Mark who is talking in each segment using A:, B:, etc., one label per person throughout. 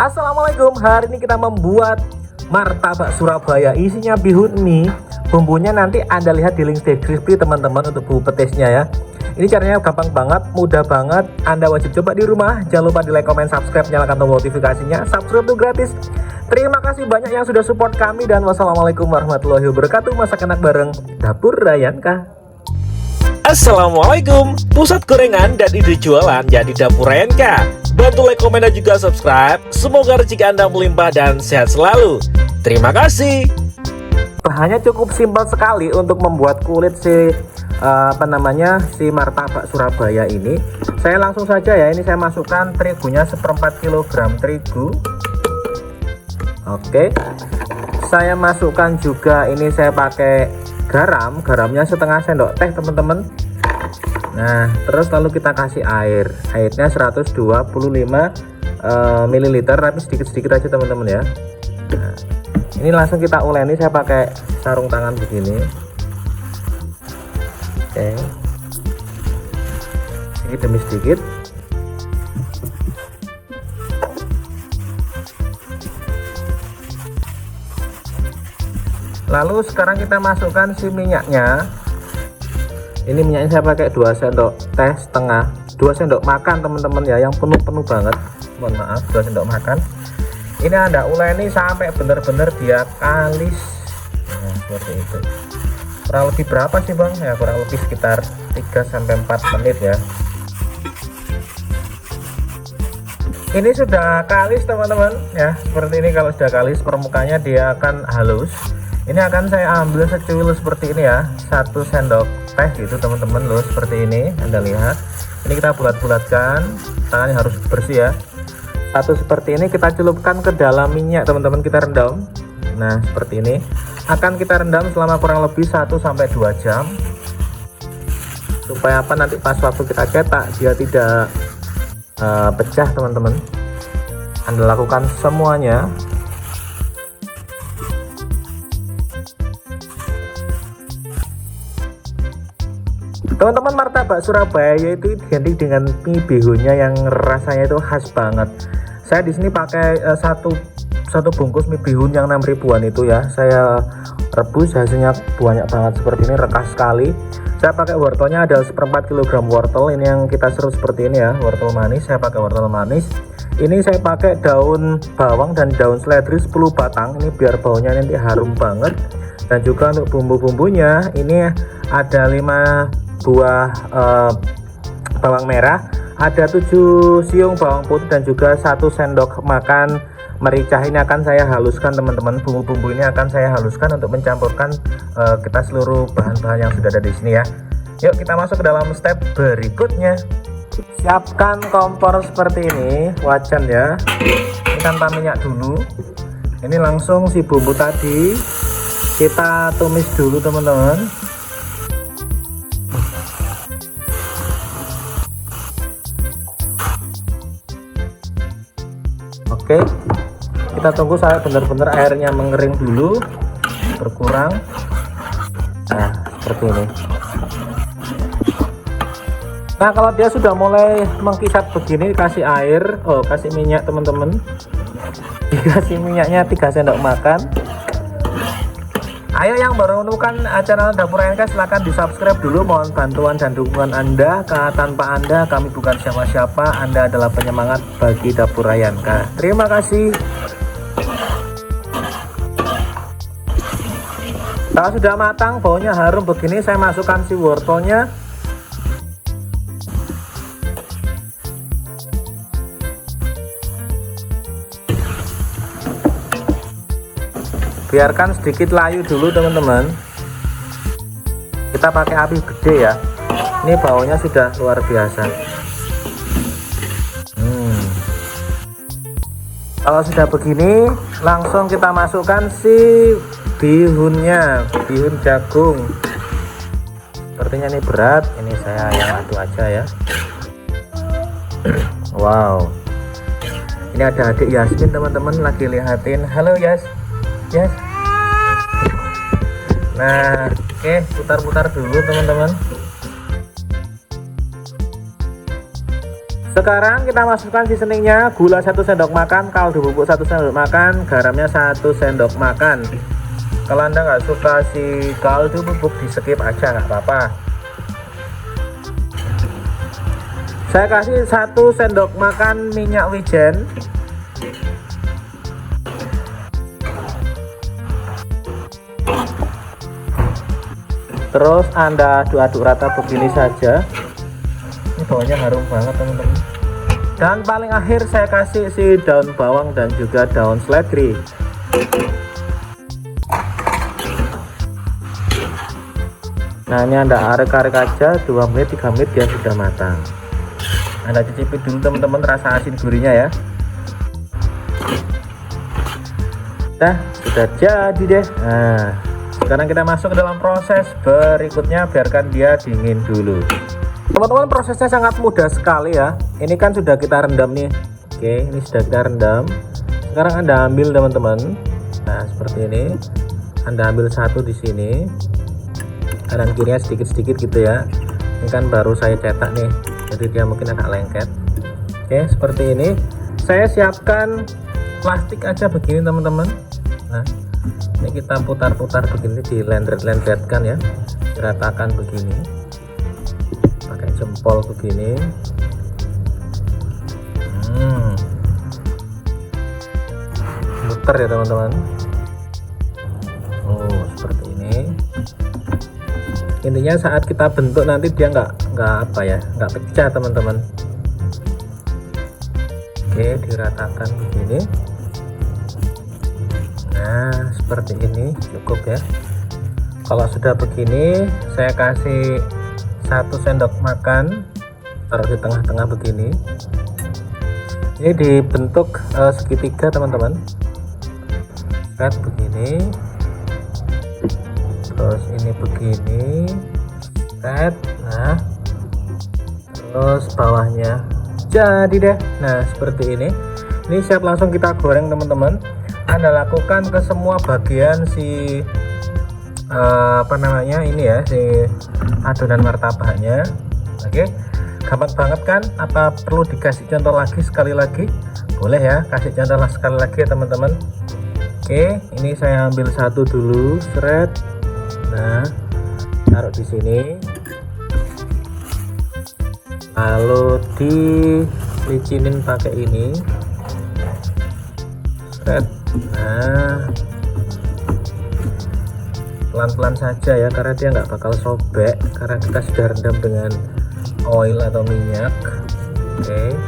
A: Assalamualaikum, hari ini kita membuat martabak Surabaya. Isinya bihun mie. Bumbunya nanti Anda lihat di link deskripsi teman-teman untuk bumbu petisnya ya. Ini caranya gampang banget, mudah banget. Anda wajib coba di rumah. Jangan lupa di like, comment, subscribe, nyalakan tombol notifikasinya. Subscribe itu gratis. Terima kasih banyak yang sudah support kami dan wassalamualaikum warahmatullahi wabarakatuh. Masak enak bareng Dapur Rayanka.
B: Assalamualaikum, pusat gorengan dan ide jualan jadi Dapur Rayanka. Bantu like, komen, dan juga subscribe. Semoga rezeki Anda melimpah dan sehat selalu. Terima kasih.
A: Bahannya cukup simpel sekali untuk membuat kulit si martabak Surabaya ini. Saya langsung saja ya, ini saya masukkan terigunya 1/4 kg terigu. Oke. Saya masukkan juga ini saya pakai garamnya setengah sendok teh teman-teman. Nah, terus lalu kita kasih airnya 125 ml, tapi sedikit-sedikit aja teman-teman ya. Nah, ini langsung kita uleni, saya pakai sarung tangan begini. Oke, sedikit demi sedikit. Lalu sekarang kita masukkan si minyaknya. Ini minyaknya saya pakai 2 sendok teh setengah, 2 sendok makan teman-teman ya, yang penuh banget. Mohon maaf, 2 sendok makan. Ini Anda uleni sampai benar-benar dia kalis. Nah, seperti itu. Kurang lebih berapa sih Bang? Ya kurang lebih sekitar 3-4 menit ya. Ini sudah kalis teman-teman ya. Seperti ini, kalau sudah kalis permukaannya dia akan halus. Ini akan saya ambil secuil seperti ini ya, 1 sendok teh gitu teman-teman loh, seperti ini Anda lihat. Ini kita bulat-bulatkan, tangannya harus bersih ya. Satu seperti ini kita celupkan ke dalam minyak teman-teman, kita rendam. Nah seperti ini akan kita rendam selama kurang lebih 1-2 jam, supaya apa, nanti pas waktu kita cetak dia tidak pecah teman-teman. Anda lakukan semuanya. Teman-teman, martabak Surabaya itu identik dengan mie bihunnya yang rasanya itu khas banget. Saya di sini pakai satu bungkus mie bihun yang 6 ribuan itu ya. Saya rebus, hasilnya banyak banget seperti ini, rekas sekali. Saya pakai wortelnya ada 1/4 kg wortel. Ini yang kita serut seperti ini ya, wortel manis. Saya pakai wortel manis. Ini saya pakai daun bawang dan daun seledri 10 batang. Ini biar baunya nanti harum banget. Dan juga untuk bumbu-bumbunya ini ada 5 buah bawang merah, ada 7 siung bawang putih, dan juga 1 sendok makan merica. Ini akan saya haluskan teman-teman. Bumbu-bumbu ini akan saya haluskan untuk mencampurkan kita seluruh bahan-bahan yang sudah ada di sini ya. Yuk kita masuk ke dalam step berikutnya. Siapkan kompor seperti ini, wajan ya. Ini tanpa minyak dulu. Ini langsung si bumbu tadi kita tumis dulu teman-teman. Oke, kita tunggu sampai benar-benar airnya mengering dulu, berkurang. Nah seperti ini. Nah kalau dia sudah mulai mengkisat begini, kasih air, kasih minyak teman-teman. Dikasih minyaknya 3 sendok makan. Ayo yang baru menemukan channel Dapur Rayanka, silahkan di subscribe dulu. Mohon bantuan dan dukungan Anda, tanpa Anda kami bukan siapa-siapa. Anda adalah penyemangat bagi Dapur Rayanka. Terima kasih. Kalau sudah matang, baunya harum begini, saya masukkan si wortelnya. Biarkan sedikit layu dulu teman-teman. Kita pakai api gede ya. Ini baunya sudah luar biasa. Kalau sudah begini, langsung kita masukkan si bihunnya, bihun jagung. Sepertinya ini berat, ini saya yang aduk aja ya. Wow, ini ada adik Yasmin teman-teman, lagi lihatin. Halo Yas. Nah oke, putar-putar dulu teman-teman. Sekarang kita masukkan seasoningnya, gula 1 sendok makan, kaldu bubuk 1 sendok makan, garamnya 1 sendok makan. Kalau Anda nggak suka si kaldu bubuk, di skip aja, nggak apa-apa. Saya kasih 1 sendok makan minyak wijen. Terus Anda aduk-aduk rata begini saja. Ini baunya harum banget teman-teman. Dan paling akhir saya kasih si daun bawang dan juga daun seledri. Nah ini Anda arek-arek aja 2 menit 3 menit dia sudah matang. Anda cicipi dulu teman-teman rasa asin gurihnya ya. Nah sudah jadi deh. Nah sekarang kita masuk ke dalam proses berikutnya, biarkan dia dingin dulu. Teman-teman, prosesnya sangat mudah sekali ya. Ini kan sudah kita rendam nih. Oke, ini sudah kita rendam. Sekarang Anda ambil teman-teman. Nah, seperti ini. Anda ambil 1 di sini. Kanan kirinya sedikit-sedikit gitu ya. Ini kan baru saya cetak nih. Jadi dia mungkin agak lengket. Oke, seperti ini. Saya siapkan plastik aja begini teman-teman. Nah, ini kita putar-putar begini, dilendret-lendretkan ya. Diratakan begini. Pakai jempol begini. Muter ya teman-teman. Oh seperti ini. Intinya saat kita bentuk nanti dia nggak pecah teman-teman. Oke, diratakan begini. Nah seperti ini cukup ya. Kalau sudah begini saya kasih 1 sendok makan, taruh di tengah-tengah begini. Ini dibentuk segitiga teman-teman. Lihat begini, terus ini begini, lihat. Nah terus bawahnya jadi deh. Nah seperti ini. Ini siap langsung kita goreng teman-teman. Anda lakukan ke semua bagian si ini ya, si adonan martabaknya. Oke, gampang banget kan? Apa perlu dikasih contoh lagi sekali lagi? Boleh ya, kasih contoh sekali lagi ya teman-teman. Oke, ini saya ambil 1 dulu, seret. Nah, taruh di sini. Lalu dilicinin pakai ini. Seret. Nah, pelan-pelan saja ya, karena dia nggak bakal sobek karena kita sudah rendam dengan oil atau minyak. Oke.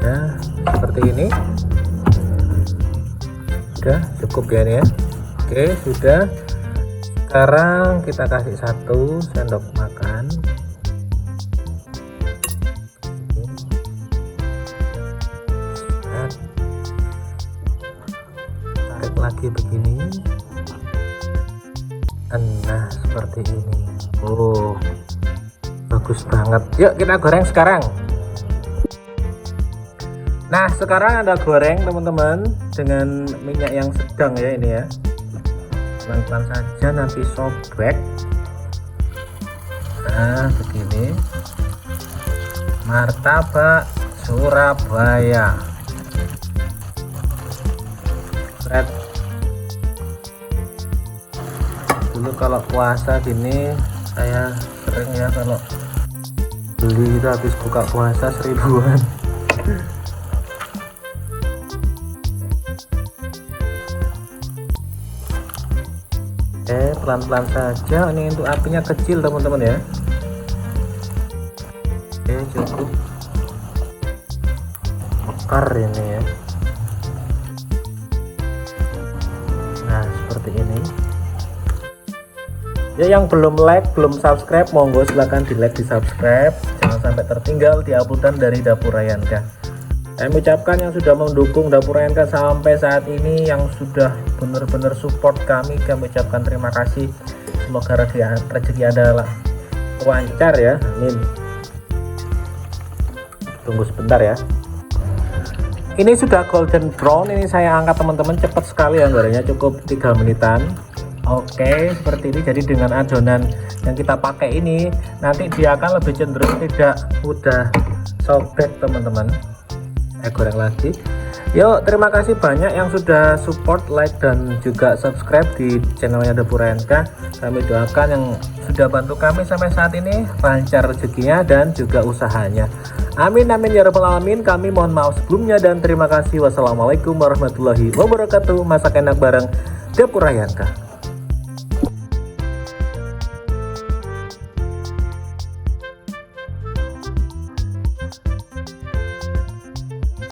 A: Nah seperti ini sudah cukup ya ini ya. Oke sudah. Sekarang kita kasih 1 sendok makan. Lagi begini. Nah seperti ini. Oh bagus banget. Yuk kita goreng sekarang. Nah sekarang Anda goreng teman-teman dengan minyak yang sedang ya ini ya. Pelan-pelan saja, nanti sobek. Nah begini. Martabak Surabaya. Red. Dulu kalau puasa gini saya sering ya, kalau beli itu habis buka puasa 1000-an. Pelan-pelan saja, ini untuk apinya kecil teman-teman ya. Cukup mekar ini ya. Nah seperti ini ya. Yang belum like, belum subscribe, monggo silahkan di like, di subscribe, jangan sampai tertinggal di uploadan dari Dapur Ryanka. Saya mengucapkan yang sudah mendukung Dapur Ryanka sampai saat ini, yang sudah benar-benar support kami ucapkan terima kasih. Semoga rezeki adalah lancar ya, amin. Tunggu sebentar ya. Ini sudah golden brown, ini saya angkat teman-teman, cepat sekali ya gorengnya, cukup 3 menitan. Oke, seperti ini. Jadi dengan adonan yang kita pakai ini nanti dia akan lebih cenderung tidak mudah sobek teman-teman. Goreng lagi. Yuk, terima kasih banyak yang sudah support, like dan juga subscribe di channelnya Dapur RNK. Kami doakan yang sudah bantu kami sampai saat ini lancar rezekinya dan juga usahanya. Amin amin ya rabbal alamin. Kami mohon maaf sebelumnya dan terima kasih. Wassalamualaikum warahmatullahi wabarakatuh. Masak enak bareng Dapur RNK.